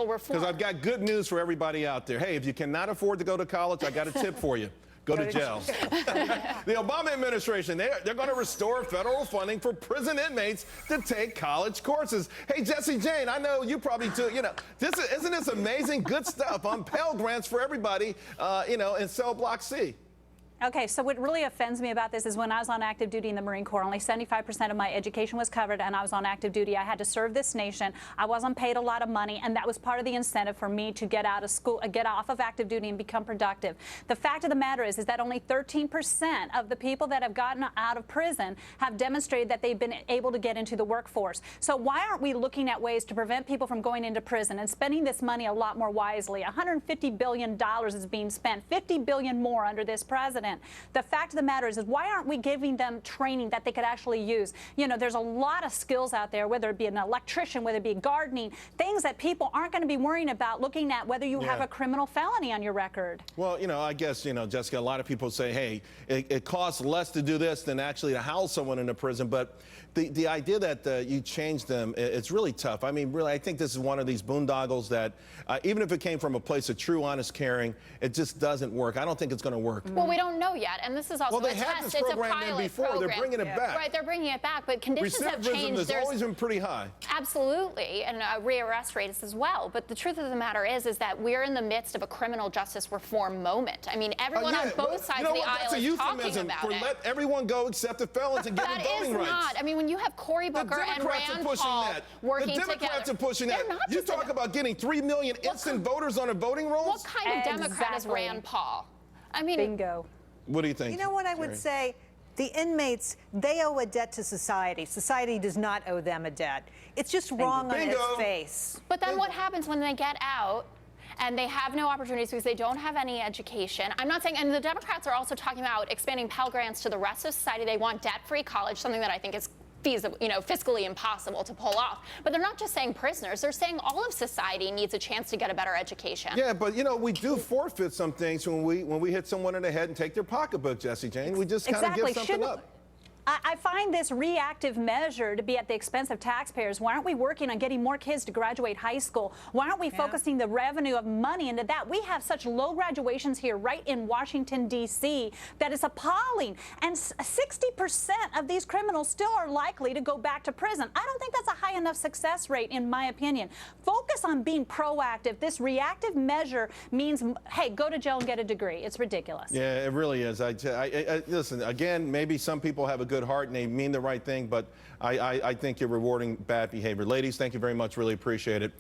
reform. Because I've got good news for everybody out there. Hey, if you cannot afford to go to college, I got a tip for you. Go to jail. The Obama administration, they're going to restore federal funding for prison inmates to take college courses. Hey, Jessie Jane, I know you probably too, isn't this amazing? Good stuff on Pell grants for everybody, in cell block C. Okay, so what really offends me about this is when I was on active duty in the Marine Corps, only 75% of my education was covered, and I was on active duty. I had to serve this nation. I wasn't paid a lot of money, and that was part of the incentive for me to get out of school, get off of active duty and become productive. The fact of the matter is that only 13% of the people that have gotten out of prison have demonstrated that they've been able to get into the workforce. So why aren't we looking at ways to prevent people from going into prison and spending this money a lot more wisely? $150 billion is being spent, $50 billion more under this president. The fact of the matter is why aren't we giving them training that they could actually use? There's a lot of skills out there, whether it be an electrician, whether it be gardening, things that people aren't going to be worrying about looking at whether you have a criminal felony on your record. Well, I guess, Jessica, a lot of people say, hey, it costs less to do this than actually to house someone in a prison. But the idea that you change them, it's really tough. I mean, really, I think this is one of these boondoggles that even if it came from a place of true, honest caring, it just doesn't work. I don't think it's going to work. Well, we don't know yet, and this is also a test. It's a pilot before. Program. They're bringing it back. Right, they're bringing it back, but conditions have changed. Has always been pretty high. Absolutely, and rearrest rates as well. But the truth of the matter is that we're in the midst of a criminal justice reform moment. I mean, everyone on both sides of the aisle is talking about it. Let everyone go except the felons and give them voting rights. That is not. I mean, when you have Cory Booker and Rand Paul working together. The Democrats are pushing that. You talk about getting 3 million instant voters on a voting rolls? What kind of Democrat is Rand Paul? I mean, bingo. What do you think? You know what I would say? The inmates, they owe a debt to society. Society does not owe them a debt. It's just wrong on its face. But then what happens when they get out and they have no opportunities because they don't have any education? I'm not saying, and the Democrats are also talking about expanding Pell grants to the rest of society. They want debt-free college, something that I think is feasible, fiscally impossible to pull off. But they're not just saying prisoners. They're saying all of society needs a chance to get a better education. Yeah, but we do forfeit some things when we hit someone in the head and take their pocketbook, Jessie Jane. We just kind of give something up. I find this reactive measure to be at the expense of taxpayers. Why aren't we working on getting more kids to graduate high school? Why aren't we focusing the revenue of money into that? We have such low graduations here right in Washington, D.C. that is appalling. And 60% of these criminals still are likely to go back to prison. I don't think that's a high enough success rate, in my opinion. Focus on being proactive. This reactive measure means, hey, go to jail and get a degree. It's ridiculous. Yeah, it really is. Listen, again, maybe some people have a good heart and they mean the right thing, but I think you're rewarding bad behavior. Ladies, thank you very much. Really appreciate it.